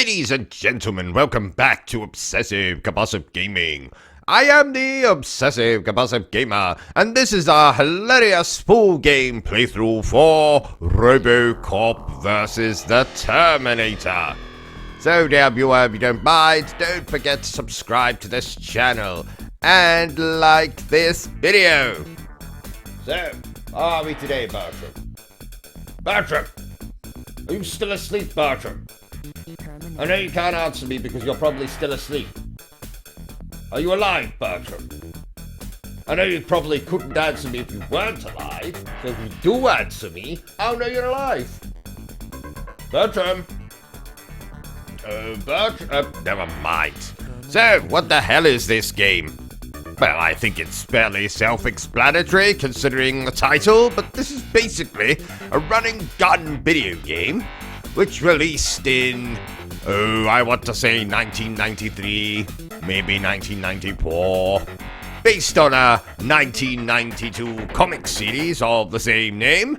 Ladies and gentlemen, welcome back to Obsessive Compulsive Gaming. I am the Obsessive Compulsive Gamer, and this is our hilarious full game playthrough for ROBOCOP versus the Terminator. So dear viewer, if you don't mind, don't forget to subscribe to this channel and like this video. So, how are we today, Bertrum? Bertrum! Are you still asleep, Bertrum? I know you can't answer me because you're probably still asleep. Are you alive, Bertrum? I know you probably couldn't answer me if you weren't alive, so if you do answer me, I'll know you're alive. Bertrum? Never mind. So, what the hell is this game? Well, I think it's fairly self-explanatory considering the title, but this is basically a running gun video game which released in, I want to say 1993, maybe 1994, based on a 1992 comic series of the same name.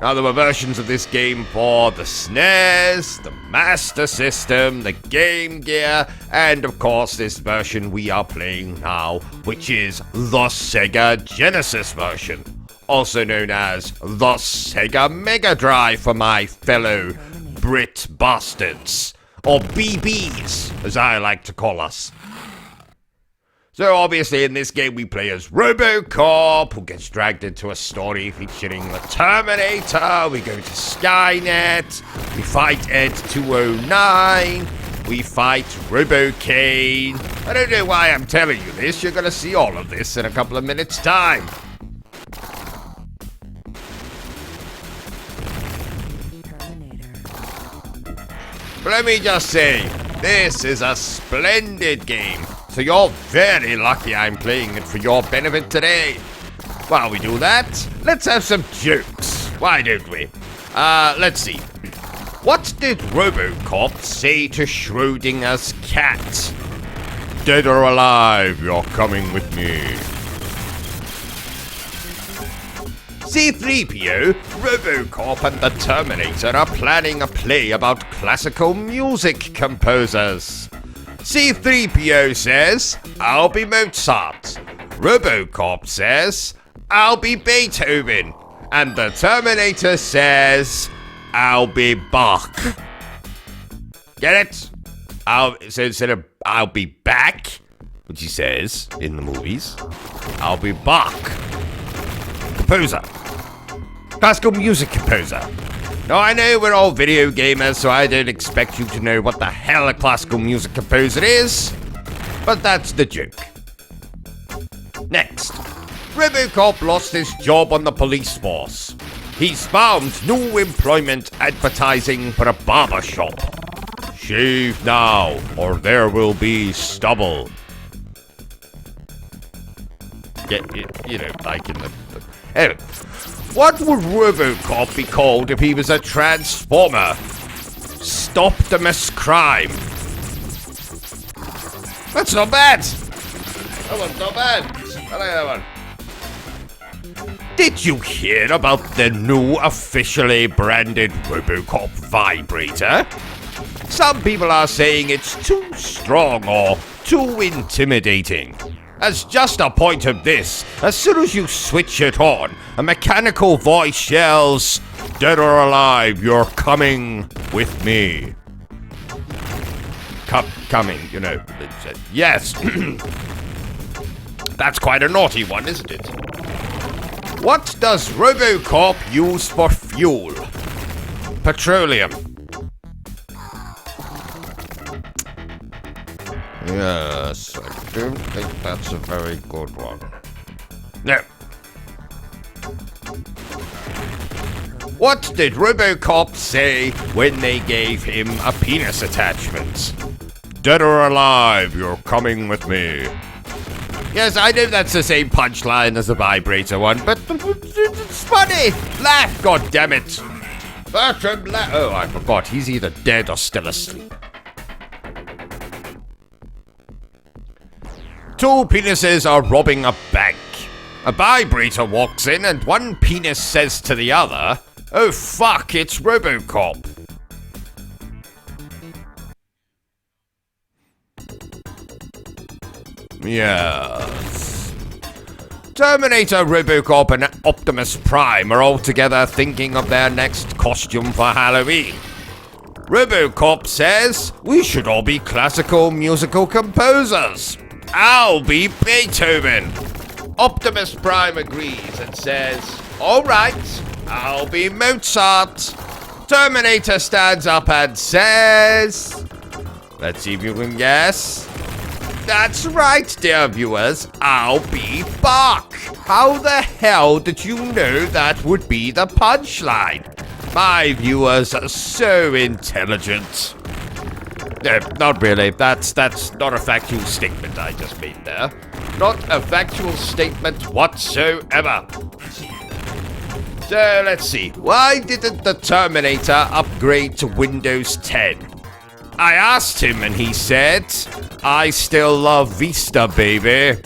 Now, there were versions of this game for the SNES, the Master System, the Game Gear, and of course this version we are playing now, which is the Sega Genesis version, also known as the Sega MEGADRIVE for my fellow Brit bastards, or BBs, as I like to call us. So obviously in this game we play as ROBOCOP, who gets dragged into a story featuring the Terminator. We go to Skynet, we fight Ed 209, we fight RoboCane. I don't know why I'm telling you this, you're gonna see all of this in a couple of minutes' time. But let me just say, this is a splendid game. So you're very lucky I'm playing it for your benefit today. While we do that, let's have some jokes. Why don't we? Let's see. What did ROBOCOP say to Schrodinger's cat? Dead or alive, you're coming with me. C-3PO, ROBOCOP and the Terminator are planning a play about classical music composers. C-3PO says, I'll be Mozart. ROBOCOP says, I'll be Beethoven. And the Terminator says, I'll be Bach. Get it? So instead of I'll be back, which he says in the movies, I'll be Bach. Composer. Classical music composer. Now, I know we're all video gamers, so I don't expect you to know what the hell a classical music composer is, but that's the joke. Next, ROBOCOP lost his job on the police force. He's found new employment advertising for a barber shop. Shave now, or there will be stubble. You know, like in the... Anyway. What would ROBOCOP be called if he was a transformer? Stoptimus Crime. That's not bad. That one's not bad. I like that one. Did you hear about the new officially branded ROBOCOP vibrator? Some people are saying it's too strong or too intimidating. As just a point of this, as soon as you switch it on, a mechanical voice yells, dead or alive, you're coming with me. Coming, you know. Yes. That's quite a naughty one, isn't it? What does ROBOCOP use for fuel? Petroleum. Yes, I don't think that's a very good one. No. What did ROBOCOP say when they gave him a penis attachment? Dead or alive, you're coming with me. Yes, I know that's the same punchline as the vibrator one, but it's funny. Laugh, goddammit. Bertrum, laugh. Oh, I forgot. He's either dead or still asleep. Two penises are robbing a bank. A vibrator walks in and one penis says to the other, oh fuck, it's ROBOCOP. Yes. Terminator, RoboCop, and Optimus Prime are all together thinking of their next costume for Halloween. RoboCop says we should all be classical musical composers. I'll be Beethoven. Optimus Prime agrees and says, all right, I'll be Mozart. Terminator stands up and says, let's see if you can guess. That's right, dear viewers, I'll be Bach. How the hell did you know that would be the punchline? My viewers are so intelligent. No, not really. That's not a factual statement I just made there. Not a factual statement whatsoever. So, let's see. Why didn't the Terminator upgrade to Windows 10? I asked him and he said, I still love Vista, baby.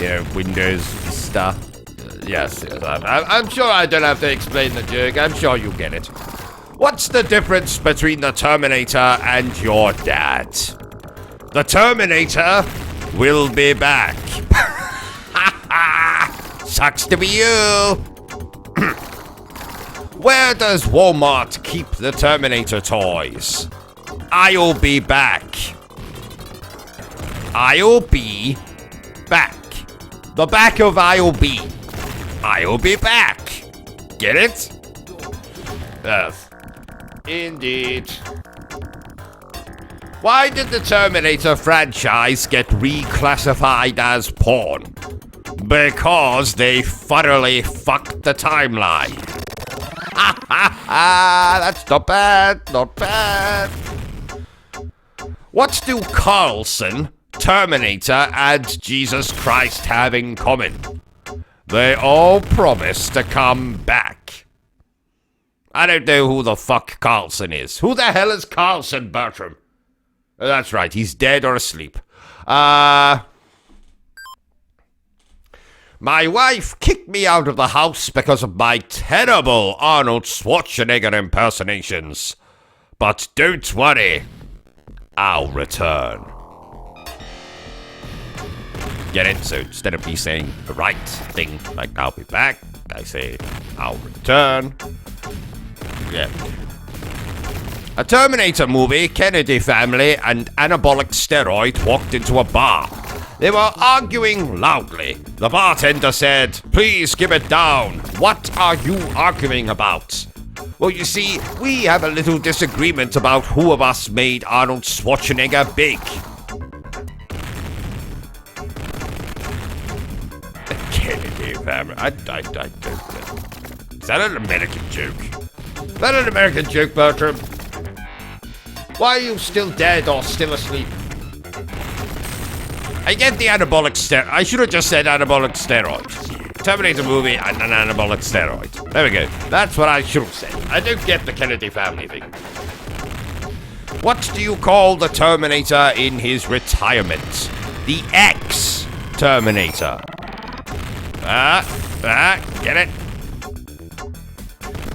Yeah, Windows Vista. Yes, I'm sure I don't have to explain the joke. I'm sure you get it. What's the difference between the Terminator and your dad? The Terminator will be back. Sucks to be you. Where does Walmart keep the Terminator toys? I'll be back. I'll be back. The back of I'll be. I'll be back. Get it? Indeed. Why did the Terminator franchise get reclassified as porn? Because they thoroughly fucked the timeline. Ha ha ha! That's not bad, not bad. What do Carlson, Terminator, and Jesus Christ have in common? They all promise to come back. I don't know who the fuck Carlson is. Who the hell is Carlson, Bertrum? That's right, he's dead or asleep. My wife kicked me out of the house because of my terrible Arnold Schwarzenegger impersonations. But don't worry, I'll return. Get it? So instead of me saying the right thing, like I'll be back, I say I'll return. Yeah. A Terminator movie, Kennedy family, and anabolic steroid walked into a bar. They were arguing loudly. The bartender said, please keep it down. What are you arguing about? Well, you see, we have a little disagreement about who of us made Arnold Schwarzenegger big. Kennedy family. I don't know. Is that an American joke? Is that an American joke, Bertram? Why are you still dead or still asleep? I get the anabolic steroid. I should have just said anabolic steroids. Terminator movie and an anabolic steroid. There we go. That's what I should have said. I don't get the Kennedy family thing. What do you call the Terminator in his retirement? The ex-Terminator. Get it?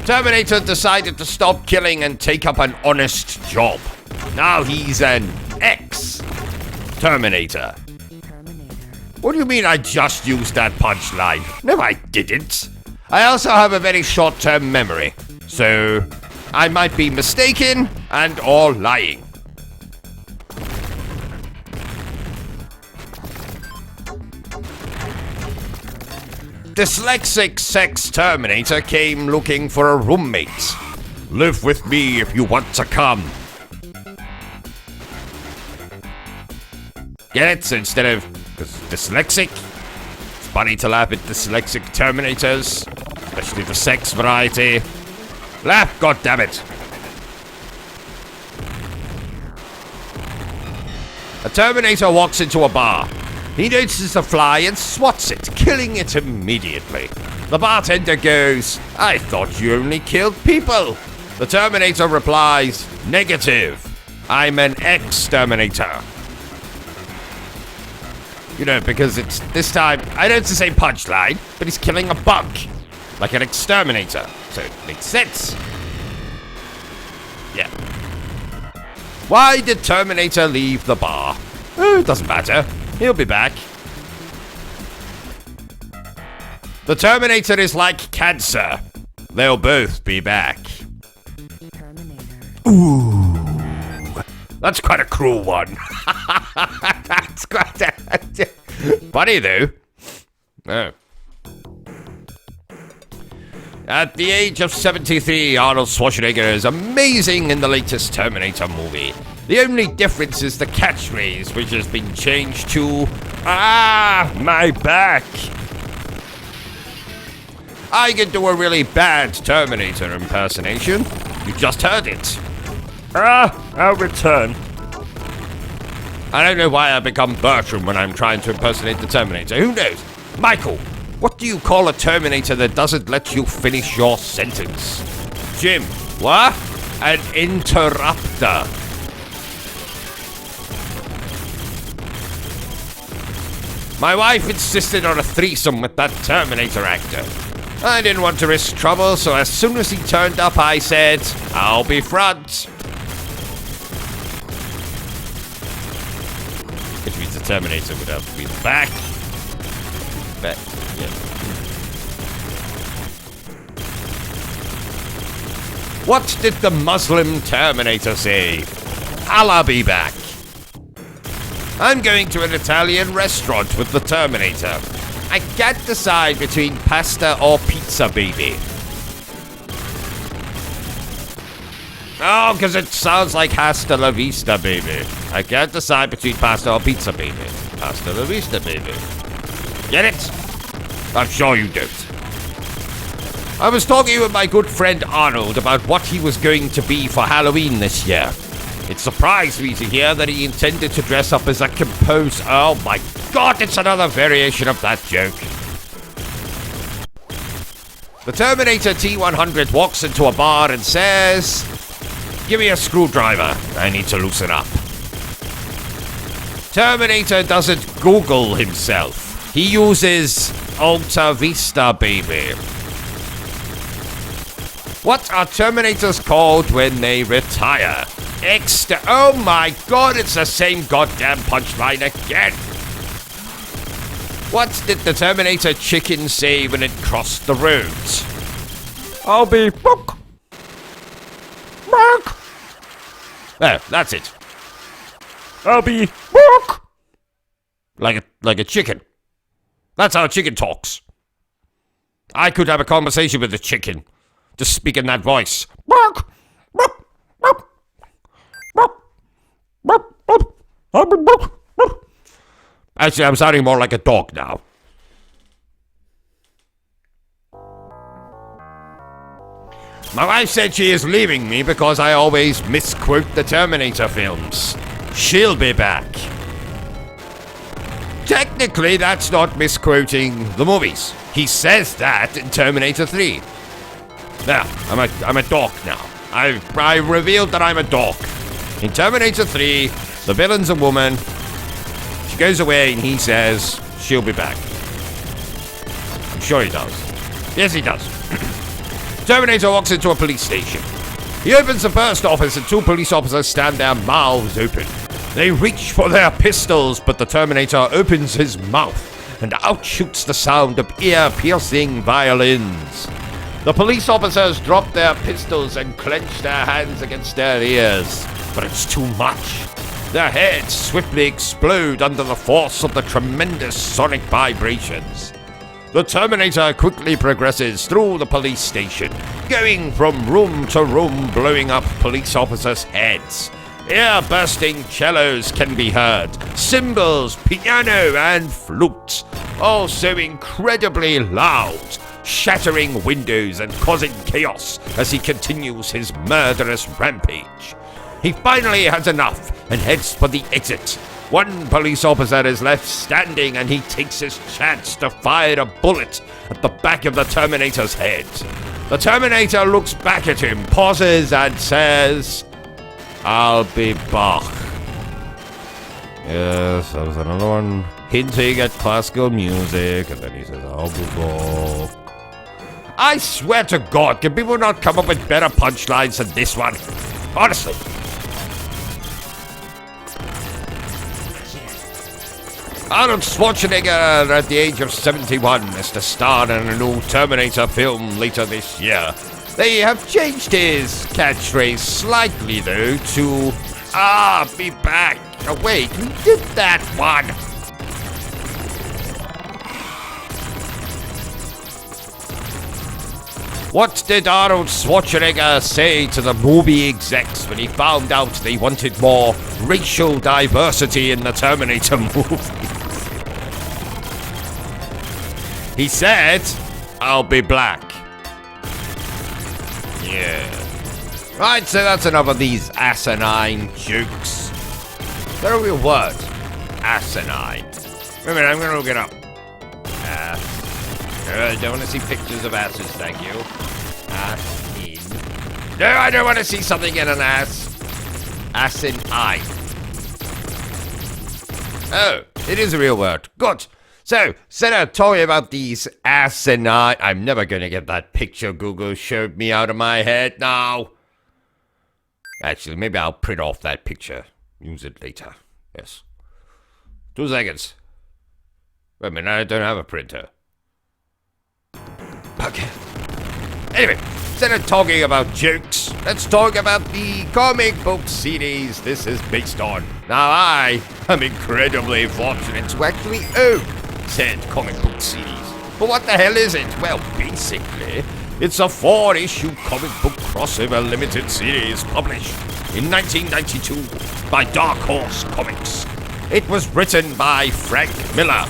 Terminator decided to stop killing and take up an honest job. Now he's an ex-Terminator. What do you mean I just used that punchline? No, I didn't. I also have a very short-term memory, so I might be mistaken and or lying. Dyslexic sex Terminator came looking for a roommate. Live with me if you want to come. Get it? So instead of dyslexic, it's funny to laugh at dyslexic Terminators, especially the sex variety. Laugh, goddammit. A Terminator walks into a bar. He notices a fly and swats it, killing it immediately. The bartender goes, I thought you only killed people. The Terminator replies, negative. I'm an ex-Terminator. You know, because it's this time, I know it's the same punchline, but he's killing a bug, like an exterminator, so it makes sense. Yeah. Why did Terminator leave the bar? Oh, it doesn't matter. He'll be back. The Terminator is like cancer. They'll both be back. Ooh. That's quite a cruel one. That's quite a... funny, though. Oh. At the age of 73, Arnold Schwarzenegger is amazing in the latest Terminator movie. The only difference is the catchphrase, which has been changed to, "Ah, my back." I can do a really bad Terminator impersonation. You just heard it. I'll return. I don't know why I become Bertrum when I'm trying to impersonate the Terminator. Who knows? Michael, what do you call a Terminator that doesn't let you finish your sentence? Jim, what? An interrupter. My wife insisted on a threesome with that Terminator actor. I didn't want to risk trouble, so as soon as he turned up, I said, "I'll be front." Which means the Terminator would have to be the back. Back, yeah. What did the Muslim Terminator say? "I'll be back." I'm going to an Italian restaurant with the Terminator. I can't decide between pasta or pizza, baby. Oh, because it sounds like hasta la vista, baby. I can't decide between pasta or pizza, baby. Hasta la vista, baby. Get it? I'm sure you don't. I was talking with my good friend Arnold about what he was going to be for Halloween this year. It surprised me to hear that he intended to dress up as a composer. Oh my god, it's another variation of that joke. The Terminator T-100 walks into a bar and says, "Give me a screwdriver. I need to loosen up." Terminator doesn't Google himself. He uses Alta Vista, baby. What are Terminators called when they retire? Oh my god, it's the same goddamn punchline again. What did the Terminator chicken say when it crossed the roads? I'll be book. Mark. There, that's it. I'll be book. Like a chicken. That's how a chicken talks. I could have a conversation with a chicken. Just speak in that voice. Bark. Bark. Bark. Bark. Bark. Actually, I'm sounding more like a dog now. My wife said she is leaving me because I always misquote the Terminator films. She'll be back. Technically, that's not misquoting the movies. He says that in Terminator 3. There, I'm a dork now. I revealed that I'm a dork. In Terminator 3, the villain's a woman. She goes away and he says, she'll be back. I'm sure he does. Yes, he does. Terminator walks into a police station. He opens the first office and two police officers stand their mouths open. They reach for their pistols, but the Terminator opens his mouth and out shoots the sound of ear-piercing violins. The police officers drop their pistols and clench their hands against their ears, but it's too much. Their heads swiftly explode under the force of the tremendous sonic vibrations. The Terminator quickly progresses through the police station, going from room to room, blowing up police officers' heads. Ear-bursting cellos can be heard, cymbals, piano, and flutes, all so incredibly loud, shattering windows and causing chaos as he continues his murderous rampage. He finally has enough and heads for the exit. One police officer is left standing and he takes his chance to fire a bullet at the back of the Terminator's head. The Terminator looks back at him, pauses, and says, "I'll be back." Yes, that was another one hinting at classical music, and then he says, "I'll be back." I swear to God, can people not come up with better punchlines than this one? Honestly. Arnold Schwarzenegger, at the age of 71, is to star in a new Terminator film later this year. They have changed his catchphrase slightly, though, to be back. Oh, wait, we did that one. What did Arnold Schwarzenegger say to the movie execs when he found out they wanted more racial diversity in the Terminator movie? He said, "I'll be black." Yeah. Right, so that's enough of these asinine jokes. They're a real word. Asinine. Wait a minute, I'm gonna look it up. I don't want to see pictures of asses, thank you. Asin. No, I don't want to see something in an ass. Asinine. Oh, it is a real word. Good. So, instead of talking about these asinine... I'm never going to get that picture Google showed me out of my head now. Actually, maybe I'll print off that picture. Use it later. Yes. 2 seconds. Wait a minute, I don't have a printer. Okay. Anyway, instead of talking about jokes, let's talk about the comic book series this is based on. Now, I am incredibly fortunate to actually own said comic book series. But what the hell is it? Well, basically, it's a 4-issue comic book crossover limited series published in 1992 by Dark Horse Comics. It was written by Frank Miller.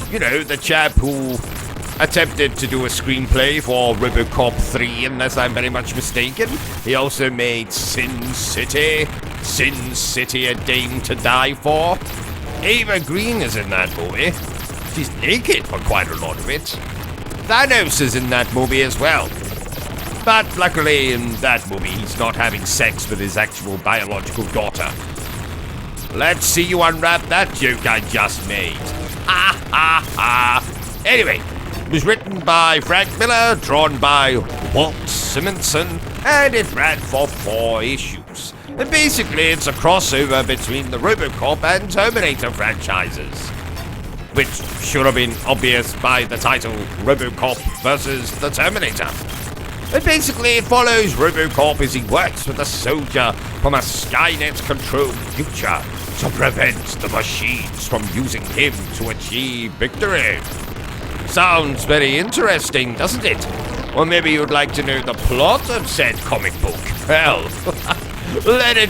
You know, the chap who attempted to do a screenplay for ROBOCOP 3, unless I'm very much mistaken. He also made Sin City, A Dame to Die For. Ava Green is in that movie. She's naked for quite a lot of it. Thanos is in that movie as well. But luckily in that movie, he's not having sex with his actual biological daughter. Let's see you unwrap that joke I just made. Ha ha ha. Anyway, it was written by Frank Miller, drawn by Walt Simonson, and it ran for 4 issues. And basically, it's a crossover between the ROBOCOP and Terminator franchises, which should have been obvious by the title ROBOCOP versus the Terminator. And basically, it follows ROBOCOP as he works with a soldier from a Skynet-controlled future to prevent the machines from using him to achieve victory. Sounds very interesting, doesn't it? Or maybe you'd like to know the plot of said comic book. Well, let me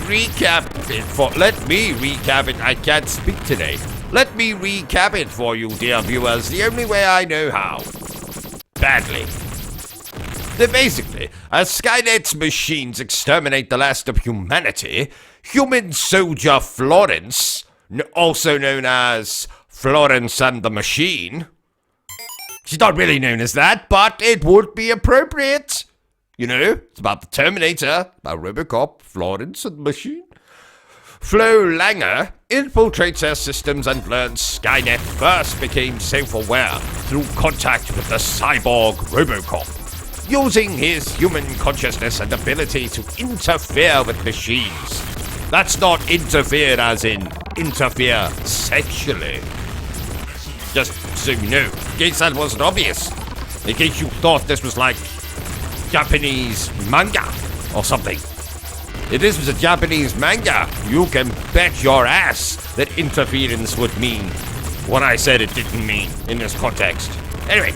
recap it. I can't speak today. Let me recap it for you, dear viewers, the only way I know how. Badly. So basically, as Skynet's machines exterminate the last of humanity, human soldier Florence, also known as Florence and the Machine... She's not really known as that, but it would be appropriate. You know, it's about the Terminator, about ROBOCOP, Florence and the Machine. Flo Langer infiltrates their systems and learns Skynet first became self-aware through contact with the cyborg ROBOCOP, using his human consciousness and ability to interfere with machines. That's not interfere as in interfere sexually. Just so you know, in case that wasn't obvious. In case you thought this was like Japanese manga or something. If this was a Japanese manga, you can bet your ass that interference would mean what I said it didn't mean in this context. Anyway,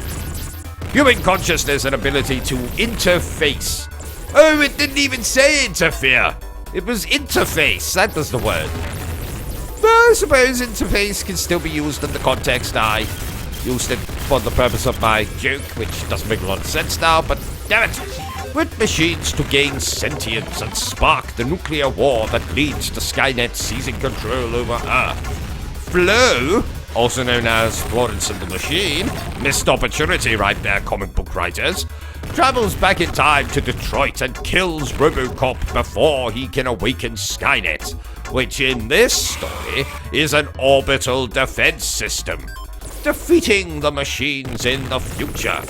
human consciousness and ability to interface. Oh, it didn't even say interfere. It was interface. That was the word. But I suppose interface can still be used in the context. I used it for the purpose of my joke, which doesn't make a lot of sense now, but damn it! With machines to gain sentience and spark the nuclear war that leads to Skynet seizing control over Earth. Flo, also known as Florence and the Machine, missed opportunity right there, comic book writers, travels back in time to Detroit and kills ROBOCOP before he can awaken Skynet, which in this story is an orbital defense system, defeating the machines in the future.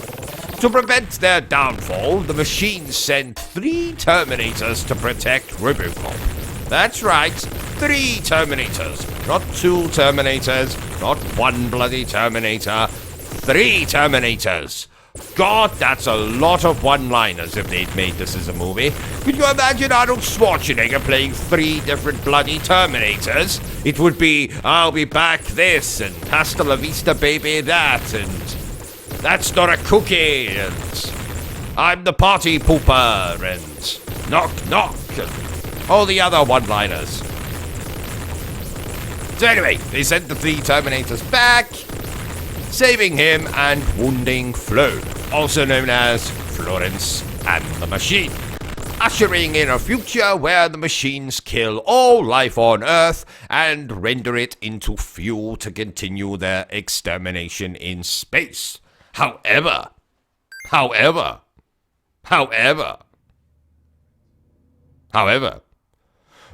To prevent their downfall, the machines send 3 Terminators to protect ROBOCOP. That's right, 3 Terminators. Not 2 Terminators, not 1 bloody Terminator. 3 Terminators. God, that's a lot of one-liners if they'd made this as a movie. Could you imagine Arnold Schwarzenegger playing 3 different bloody Terminators? It would be, I'll be back this, and hasta la vista baby that, and that's not a cookie, and I'm the party pooper, and knock knock, and all the other one-liners. So anyway, they sent the 3 Terminators back, saving him and wounding Flo, also known as Florence and the Machine, ushering in a future where the machines kill all life on Earth and render it into fuel to continue their extermination in space. However,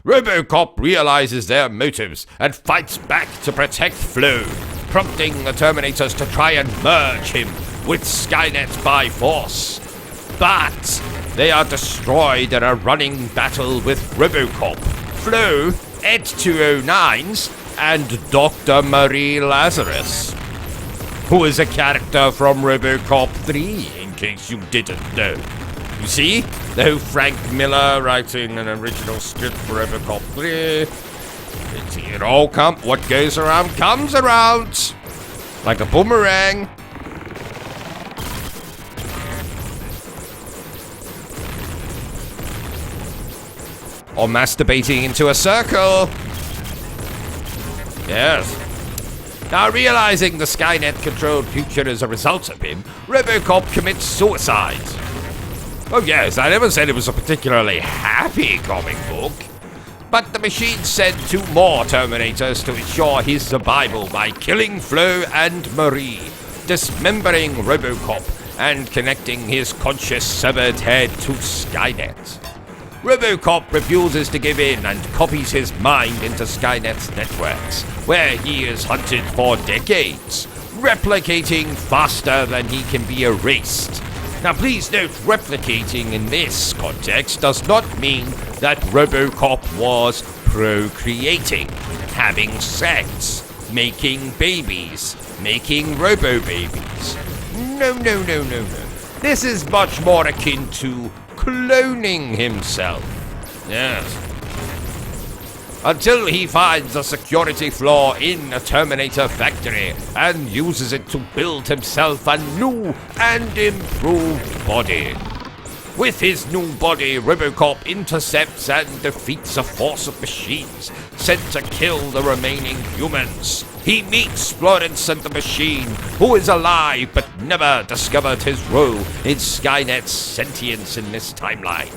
RoboCop realizes their motives and fights back to protect Flo, prompting the Terminators to try and merge him with Skynet by force. But they are destroyed in a running battle with RoboCop, Flo, Ed 209s, and Dr. Marie Lazarus, who is a character from RoboCop 3, in case you didn't know. You see, though Frank Miller writing an original script for RoboCop 3, it all what goes around comes around, like a boomerang. Or masturbating into a circle. Yes. Now, realizing the Skynet-controlled future as a result of him, RoboCop commits suicide. Oh yes, I never said it was a particularly happy comic book. But the machine sent 2 more Terminators to ensure his survival by killing Flo and Marie, dismembering RoboCop, and connecting his conscious severed head to Skynet. RoboCop refuses to give in and copies his mind into Skynet's networks, where he is hunted for decades, replicating faster than he can be erased. Now please note, replicating in this context does not mean that RoboCop was procreating, having sex, making babies, making robo-babies. No. This is much more akin to cloning himself. Yes. Until he finds a security flaw in a Terminator factory and uses it to build himself a new and improved body. With his new body, RoboCop intercepts and defeats a force of machines sent to kill the remaining humans. He meets Florence and the Machine, who is alive but never discovered his role in Skynet's sentience in this timeline.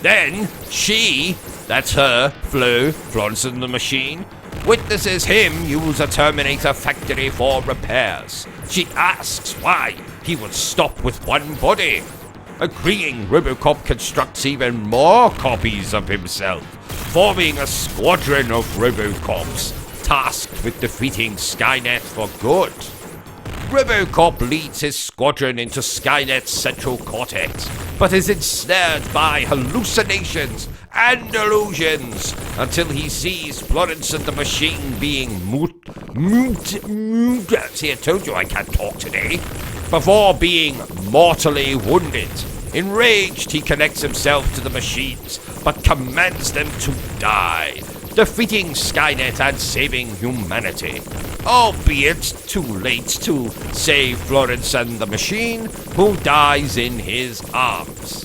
Then, she, that's her, Flo, Florence and the Machine, witnesses him use a Terminator factory for repairs. She asks why he would stop with one body. Agreeing, RoboCop constructs even more copies of himself, forming a squadron of RoboCops, tasked with defeating Skynet for good. RoboCop leads his squadron into Skynet's central cortex, but is ensnared by hallucinations and illusions until he sees Florence and the Machine being see, I told you I can't talk today. Before being mortally wounded. Enraged, he connects himself to the machines, but commands them to die, defeating Skynet and saving humanity, albeit too late to save Florence and the Machine, who dies in his arms.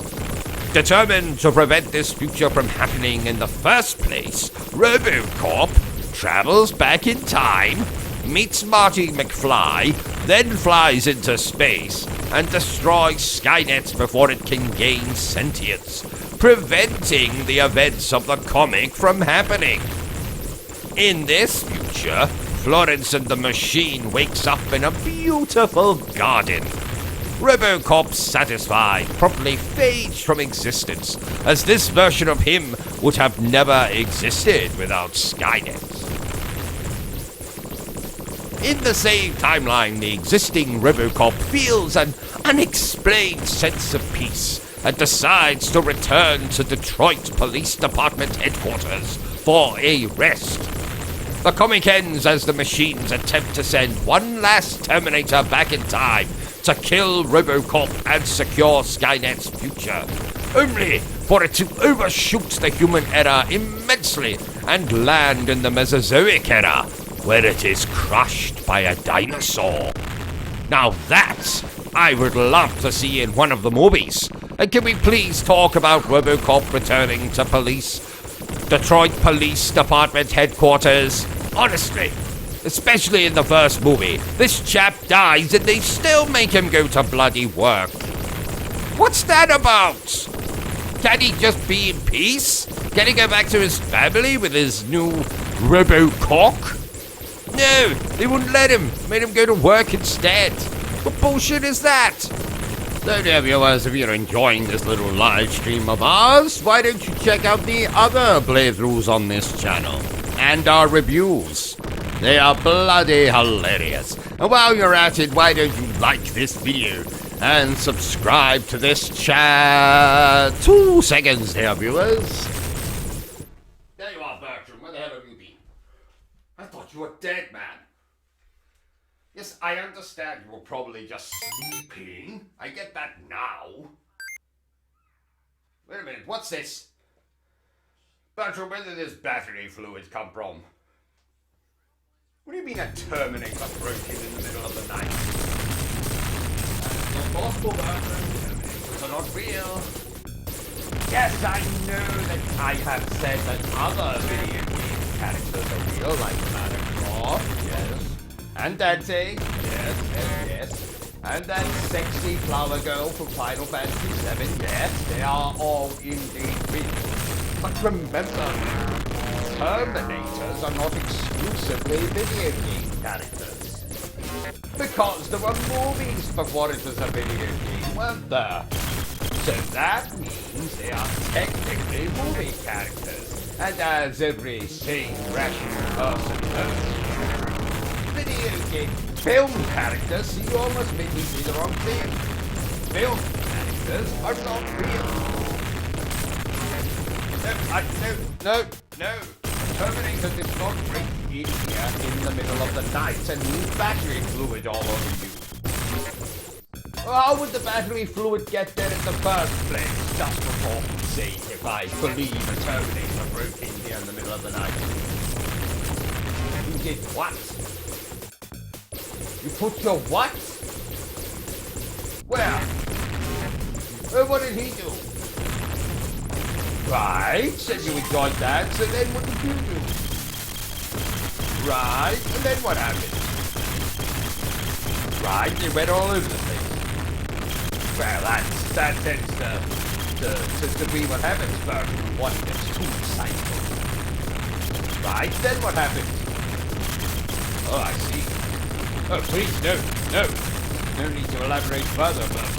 Determined to prevent this future from happening in the first place, RoboCop travels back in time, meets Marty McFly, then flies into space and destroys Skynet before it can gain sentience, preventing the events of the comic from happening. In this future, Florence and the Machine wakes up in a beautiful garden. RoboCop, satisfied, promptly fades from existence, as this version of him would have never existed without Skynet. In the same timeline, the existing RoboCop feels an unexplained sense of peace and decides to return to Detroit Police Department headquarters, for a rest. The comic ends as the machines attempt to send one last Terminator back in time to kill ROBOCOP and secure Skynet's future, only for it to overshoot the human era immensely and land in the Mesozoic era, where it is crushed by a dinosaur. Now that I would love to see in one of the movies. And can we please talk about ROBOCOP returning to Detroit Police Department headquarters? Honestly, especially in the first movie, this chap dies and they still make him go to bloody work. What's that about? Can he just be in peace? Can he go back to his family with his new RoboCock? No, they wouldn't let him. Made him go to work instead. What bullshit is that? So dear viewers, if you're enjoying this little live stream of ours, why don't you check out the other playthroughs on this channel and our reviews? They are bloody hilarious. And while you're at it, why don't you like this video and subscribe to this chat? 2 seconds, dear viewers. There you are, Bertrum. Where the hell have you been? I thought you were dead, man. Yes, I understand you were probably just sleeping. I get that now. Wait a minute, what's this? Bertram, where did this battery fluid come from? What do you mean a Terminator broke in the middle of the night? That's not possible, Bertram. Terminators are not real. Yes, I know that I have said that other video game characters are real, like Lara Croft, yes. And Dante, yes. And that sexy flower girl from Final Fantasy VII, yes, they are all indeed real. But remember, Terminators are not exclusively video game characters. Because there were movies before it was a video game, weren't there? So that means they are technically movie characters. And as every sane, rational person knows, video game film characters, see, you almost made me see the wrong thing. Film characters are not real. No. Terminator did not break in here in the middle of the night and leave battery fluid all over you. Well, how would the battery fluid get there in the first place? Just for talk's sake, if I believe a Terminator broke in here in the middle of the night. You did what? You put your what? Where? What did he do? Right, said you enjoyed that, so then what did you do? Right, and then what happened? Right, they went all over the place. Well, that tends to be what happens, but one gets too excited. Right, then what happened? Oh, I see. Oh, please, no. No need to elaborate further, but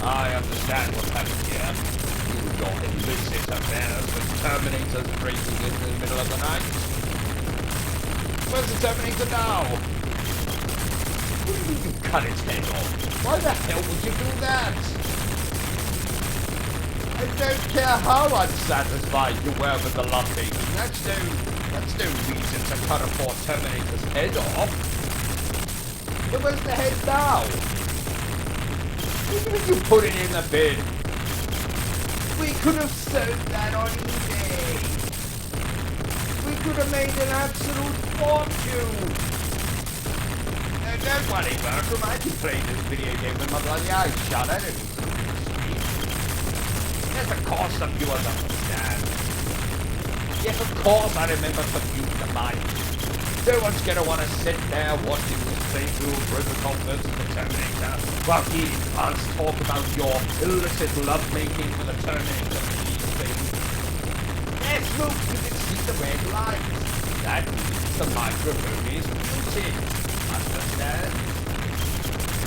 I understand what happened here. Your illicit affairs with Terminators breaking in the middle of the night. Where's the Terminator now? What do you mean you cut its head off? Why the hell would you do that? I don't care how unsatisfied you were with the loving. That's no reason to cut a poor Terminator's head off. But where's the head now? Even if you put it in the bin, we could have sold that on eBay. We could have made an absolute fortune. Now, don't worry, Bertram. I can play this video game with my bloody eyes shut. I don't need to read the screen. Yes, of course the viewers understand. Yes, of course I remember computer mind. No one's gonna want to sit there watching this playthrough of ROBOCOP versus the Terminator while he must talk about your illicit lovemaking with the Terminator thing. Yes, look, you can see the red light. That means the microphone is muted. Understand?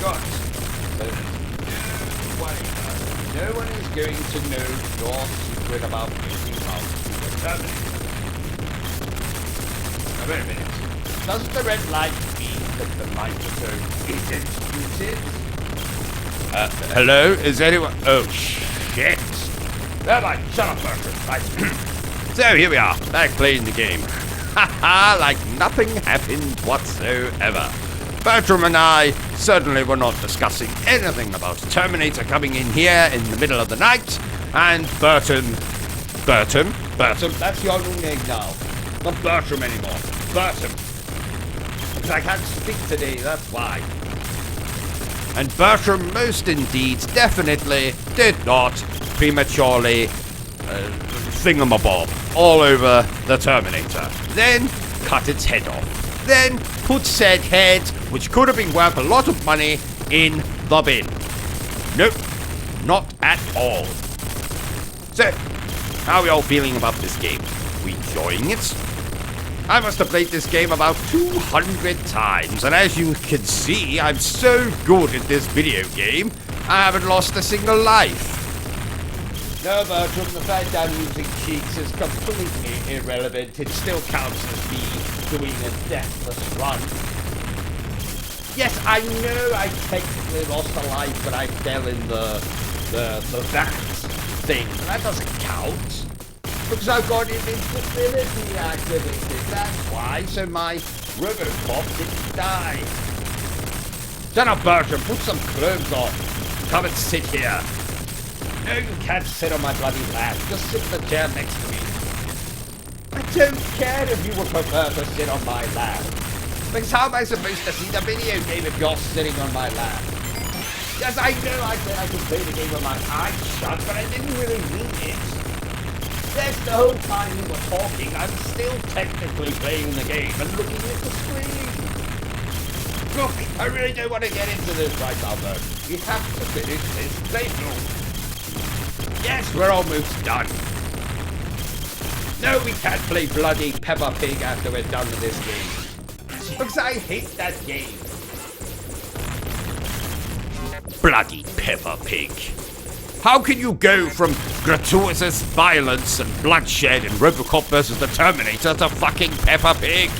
Good. So don't worry about it. No one is going to know your secret about making love to the Terminator. Now, wait a minute. Doesn't the red light mean that the microphone isn't muted? Hello? Is anyone... Oh, shit. Never mind. Shut up, Bertram. Right. So here we are, back playing the game. Haha, like nothing happened whatsoever. Bertrum and I certainly were not discussing anything about Terminator coming in here in the middle of the night, and Bertrum, that's your new name now. Not Bertrum anymore, Bertrum. Because I can't speak today, that's why. And Bertrum most indeed definitely did not prematurely thingamabob all over the Terminator. Then cut its head off. Then put said head, which could have been worth a lot of money, in the bin. Nope, not at all. So, how are we all feeling about this game? We enjoying it? I must have played this game about 200 times, and as you can see, I'm so good at this video game, I haven't lost a single life. No, Bertrum, the fact I'm using cheats is completely irrelevant. It still counts as me doing a deathless run. Yes, I know I technically lost a life, but I fell in the vat thing. That doesn't count. Because I've got invincibility activated, that's why. So my ROBOCOP didn't die. Shut up, Bertrum, put some clothes on. Come and sit here. No, you can't sit on my bloody lap. Just sit in the chair next to me. I don't care if you would prefer to sit on my lap. Because how am I supposed to see the video game if you're sitting on my lap? Yes, I know I said I could play the game with my eyes shut, but I didn't really mean it. Yes, the whole time we were talking, I'm still technically playing the game and looking at the screen. Look, I really don't want to get into this right now, Bert. We have to finish this playthrough. Yes, we're almost done. No, we can't play bloody Peppa Pig after we're done with this game. Because I hate that game. Bloody Peppa Pig. How can you go from gratuitous violence and bloodshed in ROBOCOP versus the Terminator to fucking Peppa Pig?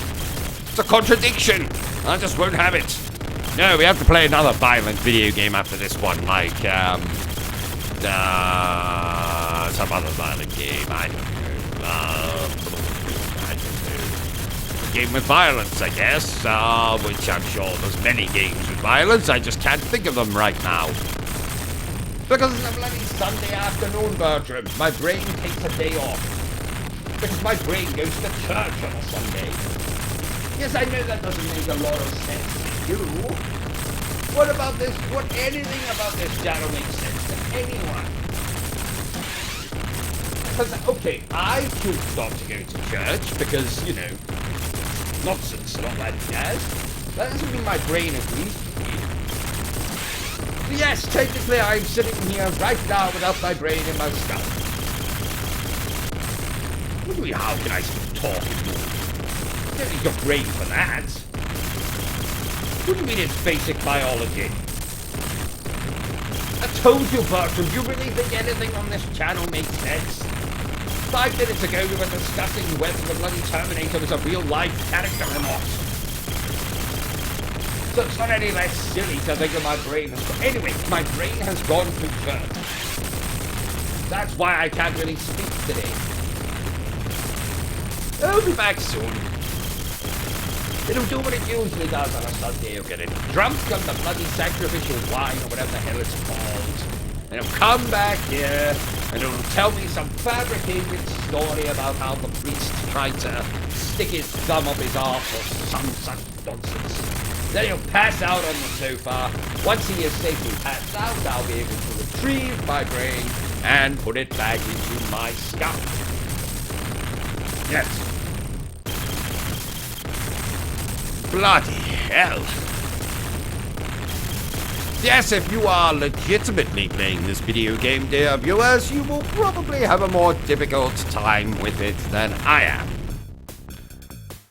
It's a contradiction. I just won't have it. No, we have to play another violent video game after this one, like, some other violent game, I don't know. A game with violence, I guess, which I'm sure there's many games with violence, I just can't think of them right now. Because it's a bloody Sunday afternoon, Bertrum. My brain takes a day off. Because my brain goes to church on a Sunday. Yes, I know that doesn't make a lot of sense to you. What about this? What anything about this channel makes sense to anyone? Because, okay, I choose not to go to church because, you know, nonsense and all that jazz. That doesn't mean my brain agrees with me. So yes, technically I'm sitting here right now without my brain in my skull. What do you mean, how can I still talk and move? You don't need your brain for that. What do you mean it's basic biology? I told you, Bertrum, you really think anything on this channel makes sense? 5 minutes ago we were discussing whether the bloody Terminator was a real-life character or not. So it's not any less silly to think of my brain has gone. Anyway, my brain has gone to church. That's why I can't really speak today. I'll be back soon. It'll do what it usually does on a Sunday. You'll get it drunk on the bloody sacrificial wine or whatever the hell it's called. And it'll come back here and it'll tell me some fabricated story about how the priest tried to stick his thumb up his arse or some such nonsense. Then he'll pass out on the sofa. Once he is safely passed out, I'll be able to retrieve my brain and put it back into my skull. Yes. Bloody hell. Yes, if you are legitimately playing this video game, dear viewers, you will probably have a more difficult time with it than I am.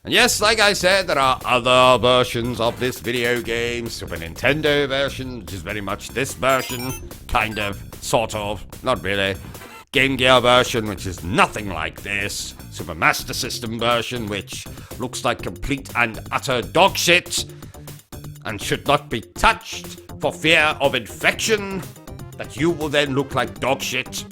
And yes, like I said, there are other versions of this video game. Super Nintendo version, which is very much this version. Kind of, sort of, not really. Game Gear version, which is nothing like this. Super Master System version, which looks like complete and utter dog shit. And should not be touched for fear of infection. That you will then look like dog shit.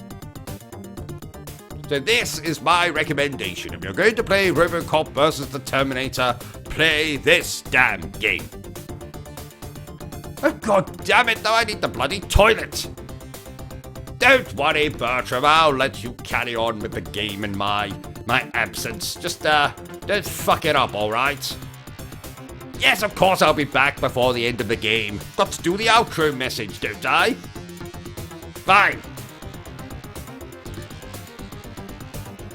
So this is my recommendation. If you're going to play ROBOCOP versus the Terminator, play this damn game. Oh god damn it, now I need the bloody toilet. Don't worry, Bertram, I'll let you carry on with the game in my absence. Just, don't fuck it up, alright? Yes, of course I'll be back before the end of the game. Got to do the outro message, don't I? Fine.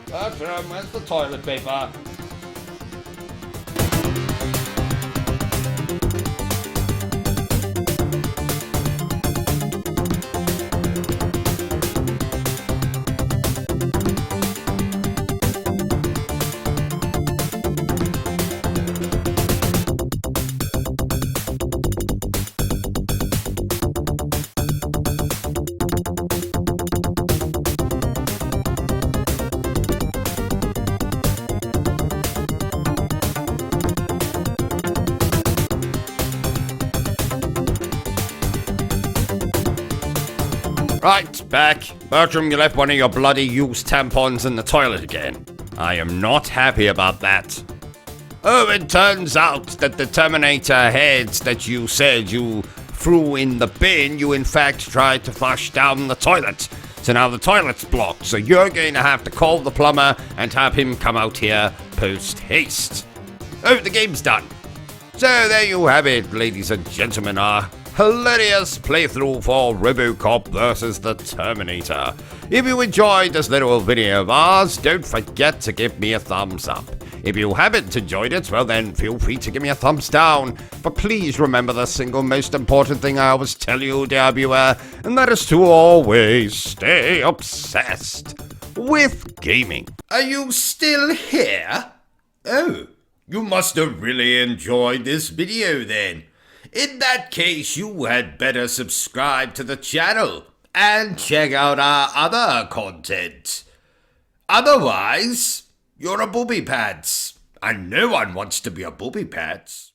Bertram, where's the toilet paper? Right, back. Bertram, you left one of your bloody used tampons in the toilet again. I am not happy about that. Oh, it turns out that the Terminator heads that you said you threw in the bin, you in fact tried to flush down the toilet. So now the toilet's blocked, so you're going to have to call the plumber and have him come out here post-haste. Oh, the game's done. So there you have it, ladies and gentlemen, our hilarious playthrough for ROBOCOP versus the Terminator. If you enjoyed this little video of ours, don't forget to give me a thumbs up. If you haven't enjoyed it, well then feel free to give me a thumbs down. But please remember the single most important thing I always tell you, dear viewer, and that is to always stay obsessed with gaming. Are you still here? Oh, you must have really enjoyed this video then. In that case, you had better subscribe to the channel and check out our other content. Otherwise, you're a booby pants, and no one wants to be a booby pants.